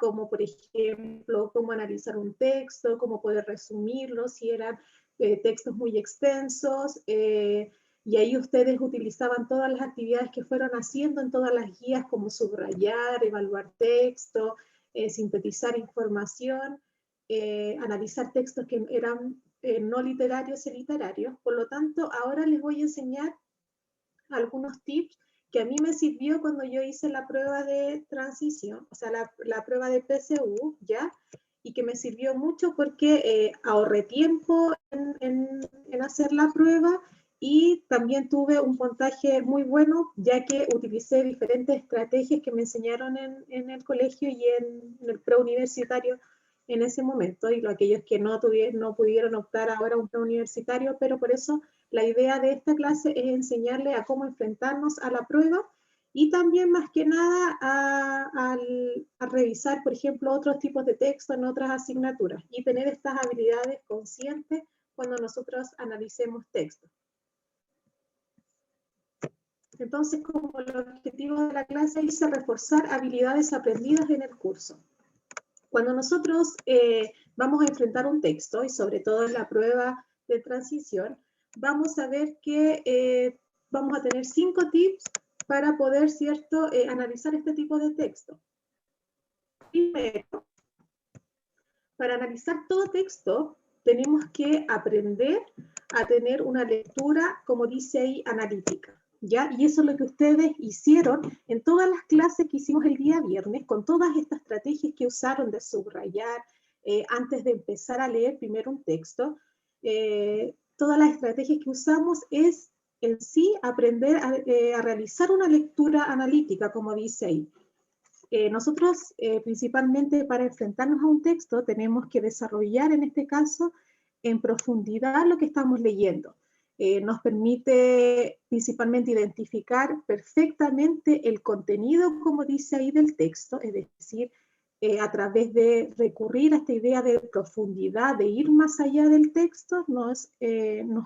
como por ejemplo, cómo analizar un texto, cómo poder resumirlo, si eran textos muy extensos, y ahí ustedes utilizaban todas las actividades que fueron haciendo en todas las guías, como subrayar, evaluar texto, sintetizar información, analizar textos que eran no literarios y literarios. Por lo tanto, ahora les voy a enseñar algunos tips que a mí me sirvió cuando yo hice la prueba de transición, o sea, la prueba de PSU, ¿ya? Y que me sirvió mucho porque ahorré tiempo en hacer la prueba y también tuve un puntaje muy bueno, ya que utilicé diferentes estrategias que me enseñaron en el colegio y en el preuniversitario en ese momento, y aquellos que no pudieron optar ahora a un preuniversitario, pero por eso la idea de esta clase es enseñarle a cómo enfrentarnos a la prueba y también más que nada a revisar, por ejemplo, otros tipos de texto en otras asignaturas y tener estas habilidades conscientes cuando nosotros analicemos textos. Entonces, como el objetivo de la clase es reforzar habilidades aprendidas en el curso. Cuando nosotros vamos a enfrentar un texto, y sobre todo en la prueba de transición, vamos a ver que vamos a tener 5 tips para poder, ¿cierto?, analizar este tipo de texto. Primero, para analizar todo texto, tenemos que aprender a tener una lectura, como dice ahí, analítica, ¿ya? Y eso es lo que ustedes hicieron en todas las clases que hicimos el día viernes, con todas estas estrategias que usaron de subrayar, antes de empezar a leer primero un texto. Todas las estrategias que usamos es en sí aprender a realizar una lectura analítica, como dice ahí. Nosotros, principalmente para enfrentarnos a un texto, tenemos que desarrollar, en este caso, en profundidad lo que estamos leyendo. Nos permite principalmente identificar perfectamente el contenido, como dice ahí, del texto, es decir, a través de recurrir a esta idea de profundidad, de ir más allá del texto, nos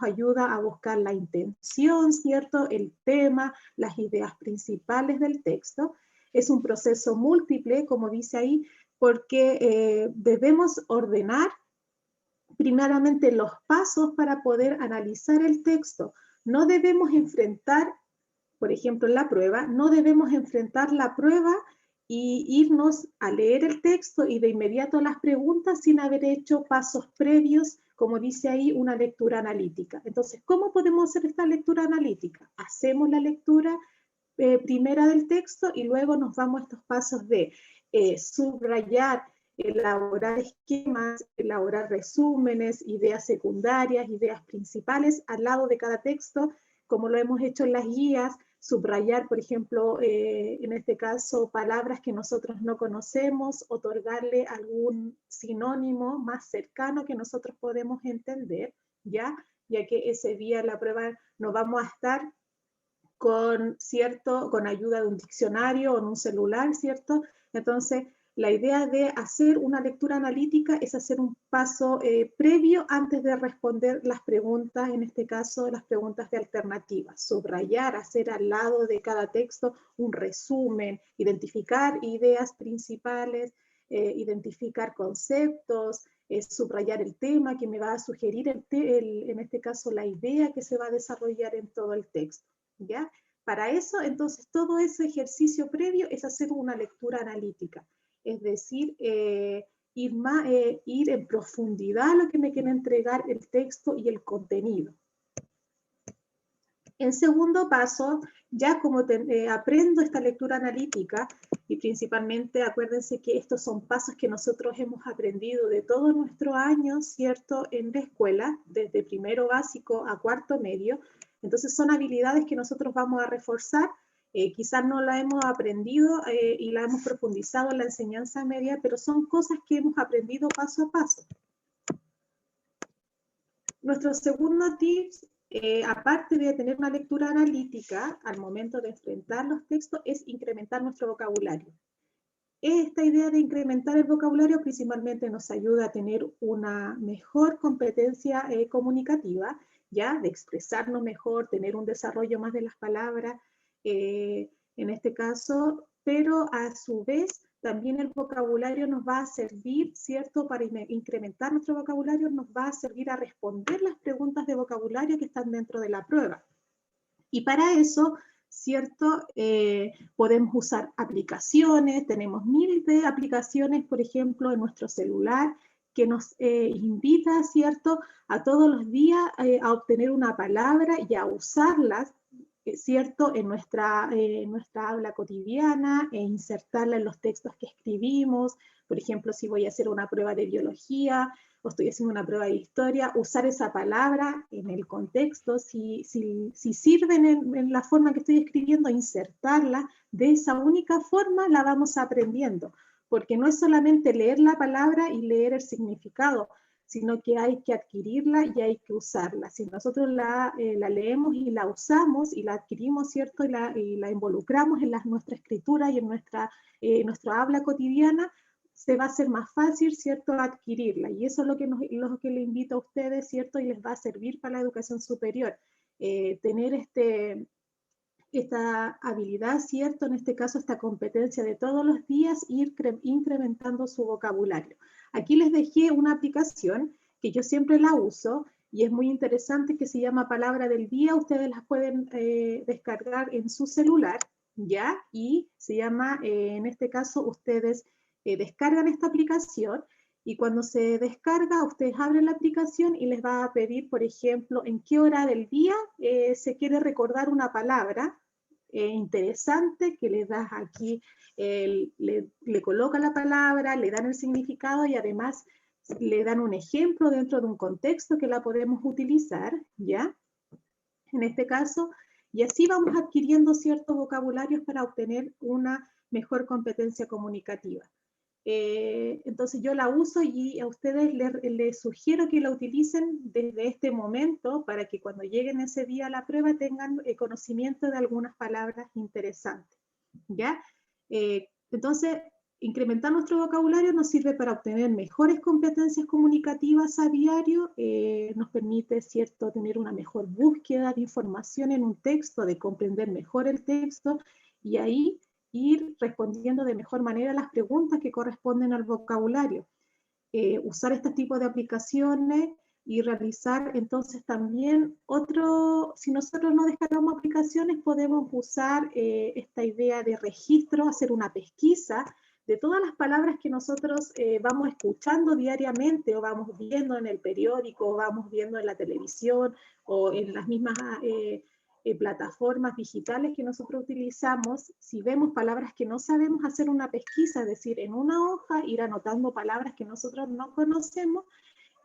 ayuda a buscar la intención, ¿cierto?, el tema, las ideas principales del texto. Es un proceso múltiple, como dice ahí, porque debemos ordenar primeramente los pasos para poder analizar el texto. No debemos enfrentar, por ejemplo, en la prueba, no debemos enfrentar la prueba y irnos a leer el texto y de inmediato las preguntas sin haber hecho pasos previos, como dice ahí, una lectura analítica. Entonces, ¿cómo podemos hacer esta lectura analítica? Hacemos la lectura primera del texto y luego nos vamos a estos pasos de subrayar, elaborar esquemas, elaborar resúmenes, ideas secundarias, ideas principales al lado de cada texto, como lo hemos hecho en las guías, subrayar, por ejemplo, en este caso, palabras que nosotros no conocemos, otorgarle algún sinónimo más cercano que nosotros podemos entender, ya que ese día en la prueba no vamos a estar con ayuda de un diccionario o en un celular, ¿cierto? Entonces, la idea de hacer una lectura analítica es hacer un paso previo antes de responder las preguntas, en este caso, las preguntas de alternativas. Subrayar, hacer al lado de cada texto un resumen, identificar ideas principales, identificar conceptos, subrayar el tema que me va a sugerir, en este caso, la idea que se va a desarrollar en todo el texto. ¿Ya? Para eso, entonces, todo ese ejercicio previo es hacer una lectura analítica, es decir, ir en profundidad a lo que me quiere entregar el texto y el contenido. En segundo paso, ya como aprendo esta lectura analítica, y principalmente acuérdense que estos son pasos que nosotros hemos aprendido de todo nuestro año, ¿cierto?, en la escuela, desde primero básico a cuarto medio. Entonces son habilidades que nosotros vamos a reforzar, quizás no la hemos aprendido y la hemos profundizado en la enseñanza media, pero son cosas que hemos aprendido paso a paso. Nuestro segundo tip, aparte de tener una lectura analítica al momento de enfrentar los textos, es incrementar nuestro vocabulario. Esta idea de incrementar el vocabulario principalmente nos ayuda a tener una mejor competencia comunicativa, ¿ya? De expresarnos mejor, tener un desarrollo más de las palabras, en este caso, pero a su vez también el vocabulario nos va a servir, ¿cierto? Para incrementar nuestro vocabulario, nos va a servir a responder las preguntas de vocabulario que están dentro de la prueba. Y para eso, ¿cierto? Podemos usar aplicaciones, tenemos miles de aplicaciones, por ejemplo, en nuestro celular, que nos invita, ¿cierto?, a todos los días a obtener una palabra y a usarlas, ¿cierto?, en nuestra habla cotidiana, e insertarla en los textos que escribimos. Por ejemplo, si voy a hacer una prueba de biología o estoy haciendo una prueba de historia, usar esa palabra en el contexto, si sirven en la forma que estoy escribiendo, insertarla, de esa única forma la vamos aprendiendo, porque no es solamente leer la palabra y leer el significado, sino que hay que adquirirla y hay que usarla. Si nosotros la leemos y la usamos y la adquirimos, ¿cierto? Y la involucramos en nuestra escritura y en nuestra habla cotidiana, se va a hacer más fácil, ¿cierto?, adquirirla. Y eso es lo que le invito a ustedes, ¿cierto? Y les va a servir para la educación superior. Tener esta habilidad, ¿cierto? En este caso, esta competencia de todos los días, ir incrementando su vocabulario. Aquí les dejé una aplicación que yo siempre la uso y es muy interesante, que se llama Palabra del Día. Ustedes las pueden descargar en su celular, ¿ya? Y se llama, en este caso, ustedes descargan esta aplicación y cuando se descarga, ustedes abren la aplicación y les va a pedir, por ejemplo, en qué hora del día se quiere recordar una palabra interesante, que le das aquí, le coloca la palabra, le dan el significado y además le dan un ejemplo dentro de un contexto que la podemos utilizar, ¿ya? En este caso, y así vamos adquiriendo ciertos vocabularios para obtener una mejor competencia comunicativa. Entonces yo la uso y a ustedes les sugiero que la utilicen desde este momento para que cuando lleguen ese día a la prueba tengan conocimiento de algunas palabras interesantes, ¿ya? Entonces, incrementar nuestro vocabulario nos sirve para obtener mejores competencias comunicativas a diario, nos permite, ¿cierto?, tener una mejor búsqueda de información en un texto, de comprender mejor el texto y ahí ir respondiendo de mejor manera las preguntas que corresponden al vocabulario. Usar este tipo de aplicaciones y realizar entonces también si nosotros no descargamos aplicaciones, podemos usar esta idea de registro, hacer una pesquisa de todas las palabras que nosotros vamos escuchando diariamente o vamos viendo en el periódico o vamos viendo en la televisión o en las mismas plataformas digitales que nosotros utilizamos. Si vemos palabras que no sabemos, hacer una pesquisa, es decir, en una hoja ir anotando palabras que nosotros no conocemos,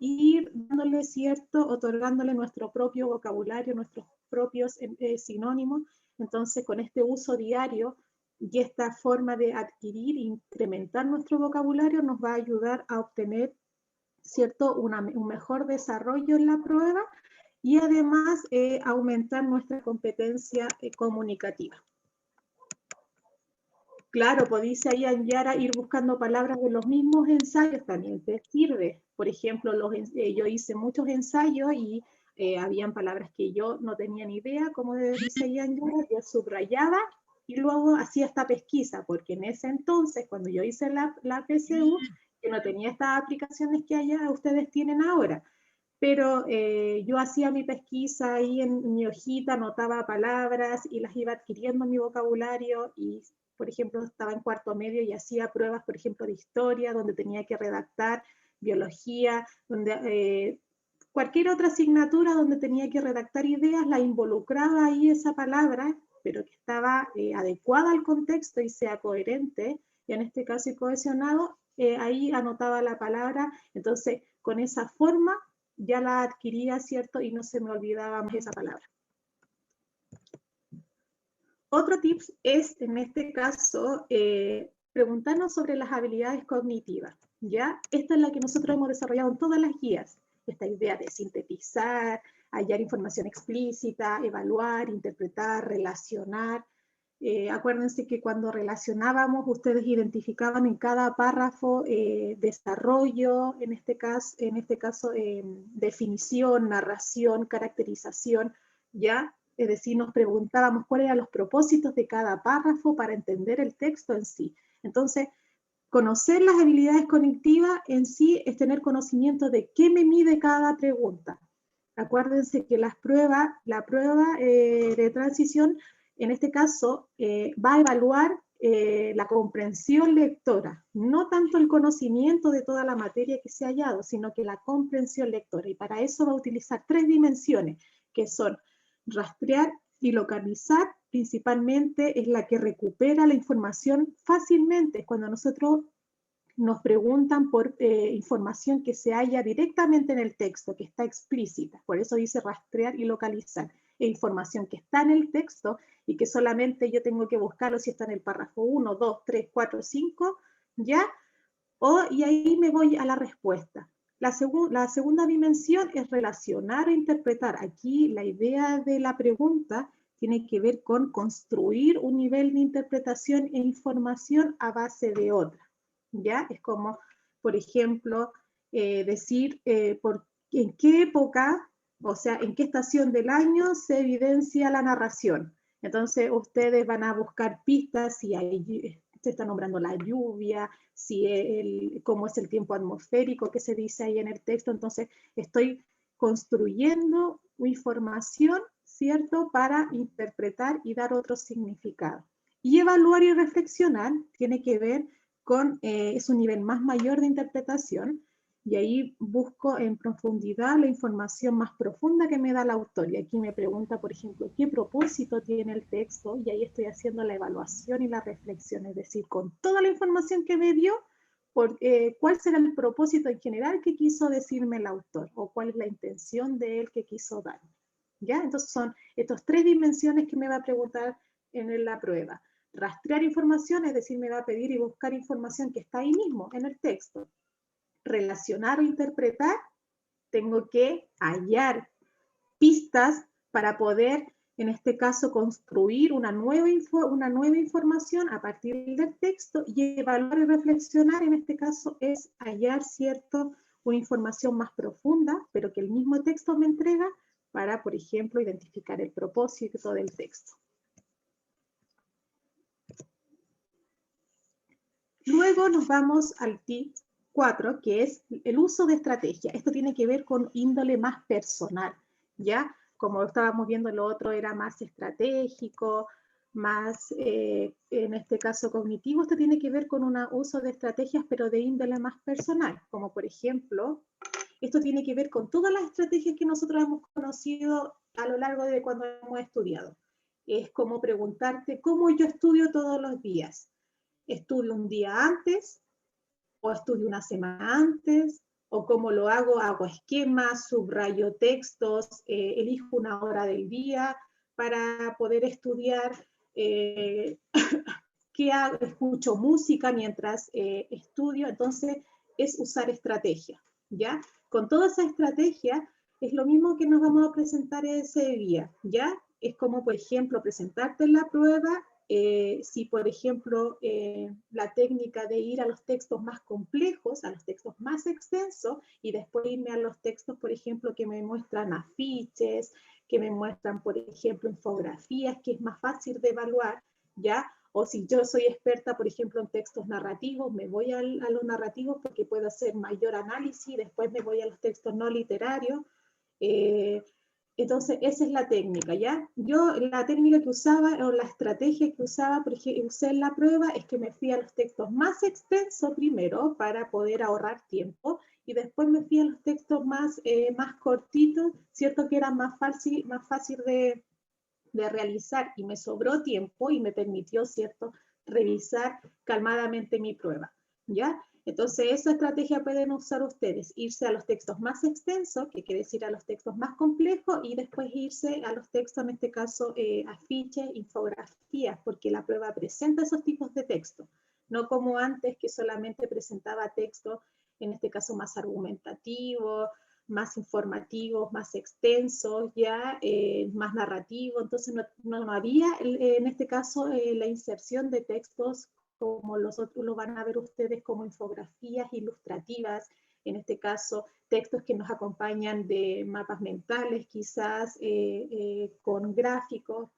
ir dándole, ¿cierto?, otorgándole nuestro propio vocabulario, nuestros propios sinónimos. Entonces, con este uso diario y esta forma de adquirir e incrementar nuestro vocabulario nos va a ayudar a obtener, ¿cierto?, un mejor desarrollo en la prueba y además aumentar nuestra competencia comunicativa. Claro, pues dice ahí Anyara, ir buscando palabras de los mismos ensayos también te sirve. Por ejemplo, yo hice muchos ensayos y habían palabras que yo no tenía ni idea, como dice ahí Anyara, yo subrayaba y luego hacía esta pesquisa, porque en ese entonces, cuando yo hice la PSU, yo no tenía estas aplicaciones que allá ustedes tienen ahora. Pero yo hacía mi pesquisa ahí en mi hojita, anotaba palabras y las iba adquiriendo en mi vocabulario y, por ejemplo, estaba en cuarto medio y hacía pruebas, por ejemplo, de historia, donde tenía que redactar, biología, donde cualquier otra asignatura donde tenía que redactar ideas, la involucraba ahí esa palabra, pero que estaba adecuada al contexto y sea coherente, y en este caso y cohesionado, ahí anotaba la palabra. Entonces, con esa forma ya la adquiría, ¿cierto? Y no se me olvidaba más esa palabra. Otro tip es, en este caso, preguntarnos sobre las habilidades cognitivas, ¿ya? Esta es la que nosotros hemos desarrollado en todas las guías. Esta idea de sintetizar, hallar información explícita, evaluar, interpretar, relacionar. Acuérdense que cuando relacionábamos, ustedes identificaban en cada párrafo desarrollo, en este caso definición, narración, caracterización, ¿ya? Es decir, nos preguntábamos cuáles eran los propósitos de cada párrafo para entender el texto en sí. Entonces, Conocer las habilidades cognitivas en sí es tener conocimiento de qué me mide cada pregunta. Acuérdense que la prueba de transición, en este caso, va a evaluar la comprensión lectora, no tanto el conocimiento de toda la materia que se ha hallado, sino que la comprensión lectora. Y para eso va a utilizar 3 dimensiones, que son rastrear y localizar. Principalmente es la que recupera la información fácilmente. Cuando nosotros nos preguntan por información que se halla directamente en el texto, que está explícita. Por eso dice rastrear y localizar. E información que está en el texto y que solamente yo tengo que buscarlo si está en el párrafo 1, 2, 3, 4, 5, ¿ya? Y ahí me voy a la respuesta. La segunda dimensión es relacionar o interpretar. Aquí la idea de la pregunta tiene que ver con construir un nivel de interpretación e información a base de otra. ¿Ya? Es como, por ejemplo, decir en qué época, o sea, en qué estación del año se evidencia la narración. Entonces, ustedes van a buscar pistas si se está nombrando la lluvia, cómo es el tiempo atmosférico que se dice ahí en el texto. Entonces, estoy construyendo información, ¿cierto?, para interpretar y dar otro significado. Y evaluar y reflexionar tiene que ver con, es un nivel más mayor de interpretación, y ahí busco en profundidad la información más profunda que me da el autor. Y aquí me pregunta, por ejemplo, ¿qué propósito tiene el texto? Y ahí estoy haciendo la evaluación y la reflexión, es decir, con toda la información que me dio, ¿cuál será el propósito en general que quiso decirme el autor? ¿O cuál es la intención de él que quiso darme? ¿Ya? Entonces son estas 3 dimensiones que me va a preguntar en la prueba. Rastrear información, es decir, me va a pedir y buscar información que está ahí mismo, en el texto. Relacionar o interpretar, tengo que hallar pistas para poder, en este caso, construir una nueva información a partir del texto, y evaluar y reflexionar, en este caso, es hallar, ¿cierto?, una información más profunda, pero que el mismo texto me entrega para, por ejemplo, identificar el propósito del texto. Luego nos vamos al tip 4, que es el uso de estrategia. Esto tiene que ver con índole más personal, ¿ya? Como estábamos viendo, lo otro era más estratégico, más, en este caso, cognitivo. Esto tiene que ver con un uso de estrategias, pero de índole más personal, como por ejemplo, esto tiene que ver con todas las estrategias que nosotros hemos conocido a lo largo de cuando hemos estudiado. Es como preguntarte cómo yo estudio todos los días. ¿Estudio un día antes? ¿O estudio una semana antes? ¿O cómo lo hago? Hago esquemas, subrayo textos, elijo una hora del día para poder estudiar, ¿qué hago? Escucho música mientras estudio. Entonces, es usar estrategia, ¿ya? Con toda esa estrategia, es lo mismo que nos vamos a presentar ese día, ¿ya? Es como, por ejemplo, presentarte en la prueba. Si, por ejemplo, la técnica de ir a los textos más complejos, a los textos más extensos, y después irme a los textos, por ejemplo, que me muestran afiches, que me muestran, por ejemplo, infografías, que es más fácil de evaluar, ¿ya? O si yo soy experta, por ejemplo, en textos narrativos, me voy a los narrativos porque puedo hacer mayor análisis, después me voy a los textos no literarios. Entonces, esa es la técnica, ¿ya? Yo, la técnica que usaba, o la estrategia que usaba, por ejemplo, usé en la prueba, es que me fui a los textos más extensos primero para poder ahorrar tiempo, y después me fui a los textos más cortitos, ¿cierto? Que eran más fácil de realizar, y me sobró tiempo y me permitió, ¿cierto?, revisar calmadamente mi prueba, ¿ya? Entonces, esa estrategia pueden usar ustedes, irse a los textos más extensos, que quiere decir a los textos más complejos, y después irse a los textos, en este caso, afiches, infografías, porque la prueba presenta esos tipos de textos, no como antes, que solamente presentaba textos, en este caso, más argumentativos, más informativos, más extensos, ya más narrativos. Entonces no había, en este caso, la inserción de textos como los otros lo van a ver ustedes, como infografías ilustrativas, en este caso textos que nos acompañan de mapas mentales, quizás con gráficos,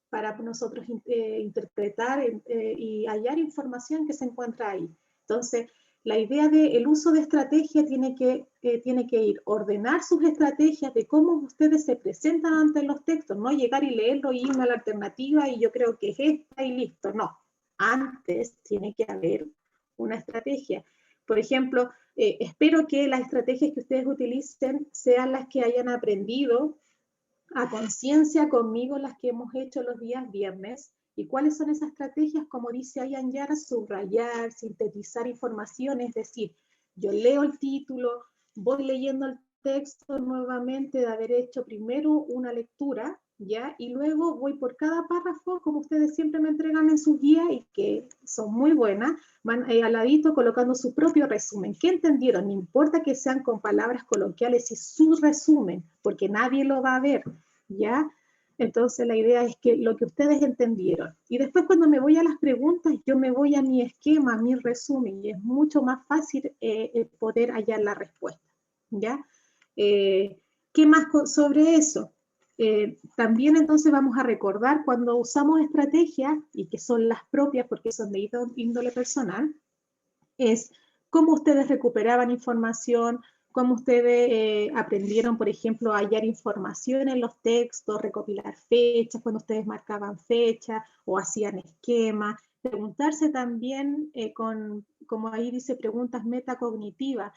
para nosotros interpretar y hallar información que se encuentra ahí. Entonces, la idea del uso de estrategia tiene que ir, ordenar sus estrategias de cómo ustedes se presentan ante los textos, no llegar y leerlo y irme a la alternativa y yo creo que es esta y listo, no. Antes tiene que haber una estrategia. Por ejemplo, espero que las estrategias que ustedes utilicen sean las que hayan aprendido a conciencia conmigo, las que hemos hecho los días viernes. ¿Y cuáles son esas estrategias? Como dice Ayan Yara, subrayar, sintetizar información, es decir, yo leo el título, voy leyendo el texto nuevamente de haber hecho primero una lectura, ¿ya? Y luego voy por cada párrafo, como ustedes siempre me entregan en sus guías y que son muy buenas, van al ladito colocando su propio resumen. ¿Qué entendieron? No importa que sean con palabras coloquiales y su resumen, porque nadie lo va a ver, ¿ya? Entonces la idea es que lo que ustedes entendieron. Y después cuando me voy a las preguntas, yo me voy a mi esquema, a mi resumen, y es mucho más fácil poder hallar la respuesta, ¿ya? ¿Qué más sobre eso? También entonces vamos a recordar cuando usamos estrategias, y que son las propias porque son de índole personal, es cómo ustedes recuperaban información, cómo ustedes aprendieron, por ejemplo, a hallar información en los textos, recopilar fechas, cuando ustedes marcaban fechas o hacían esquemas, preguntarse también como ahí dice, preguntas metacognitivas.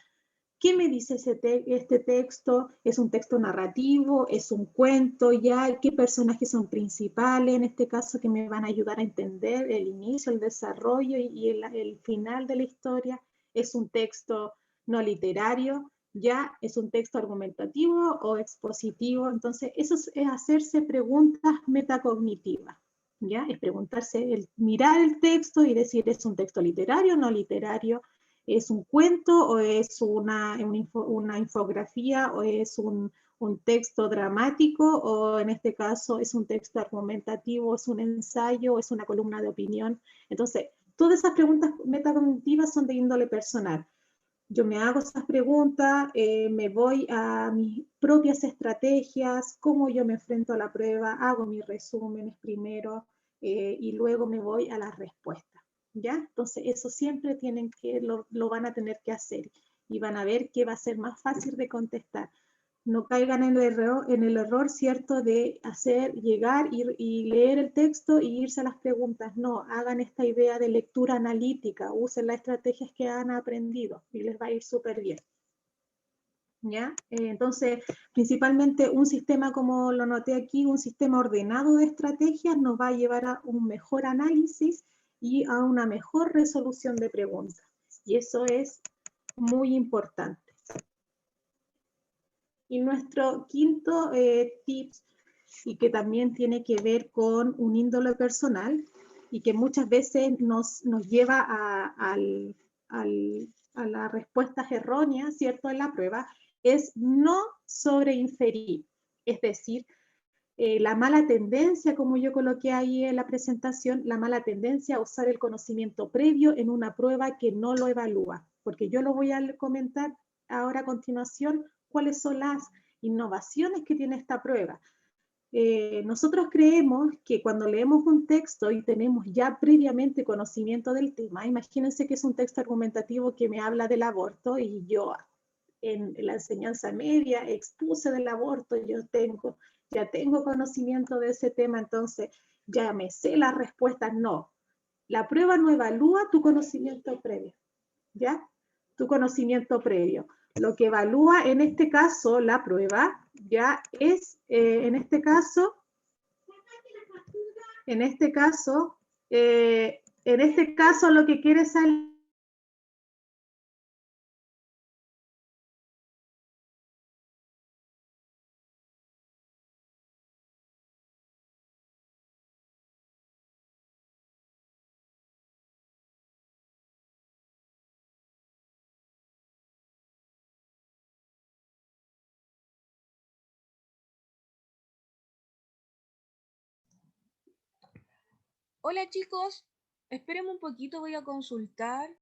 ¿Qué me dice este texto? ¿Es un texto narrativo? ¿Es un cuento ya? ¿Qué personajes son principales en este caso que me van a ayudar a entender el inicio, el desarrollo y el final de la historia? ¿Es un texto no literario? ¿Ya? ¿Es un texto argumentativo o expositivo? Entonces, eso es hacerse preguntas metacognitivas. ¿Ya? Es preguntarse, mirar el texto y decir, ¿es un texto literario o no literario? ¿Es un cuento o es una infografía o es un texto dramático o en este caso es un texto argumentativo, es un ensayo, es una columna de opinión? Entonces, todas esas preguntas metacognitivas son de índole personal. Yo me hago esas preguntas, me voy a mis propias estrategias, cómo yo me enfrento a la prueba, hago mis resúmenes primero y luego me voy a las respuestas. ¿Ya? Entonces, eso siempre lo van a tener que hacer y van a ver que va a ser más fácil de contestar. No caigan en el error, ¿cierto?, de llegar y leer el texto y irse a las preguntas. No, hagan esta idea de lectura analítica, usen las estrategias que han aprendido y les va a ir súper bien. ¿Ya? Entonces, principalmente un sistema, como lo noté aquí, un sistema ordenado de estrategias nos va a llevar a un mejor análisis y a una mejor resolución de preguntas. Y eso es muy importante. Y nuestro quinto tip, y que también tiene que ver con un índole personal, y que muchas veces nos lleva a las respuestas erróneas, ¿cierto?, en la prueba, es no sobreinferir. Es decir, la mala tendencia, como yo coloqué ahí en la presentación, la mala tendencia a usar el conocimiento previo en una prueba que no lo evalúa, porque yo lo voy a comentar ahora a continuación cuáles son las innovaciones que tiene esta prueba. Nosotros creemos que cuando leemos un texto y tenemos ya previamente conocimiento del tema, imagínense que es un texto argumentativo que me habla del aborto y yo en la enseñanza media expuse del aborto, ya tengo conocimiento de ese tema, entonces ya me sé las respuestas. No, la prueba no evalúa tu conocimiento previo, ¿ya? Tu conocimiento previo. Lo que evalúa en este caso la prueba, ya es, en este caso, lo que quiere salir. Hola chicos, espérenme un poquito, voy a consultar.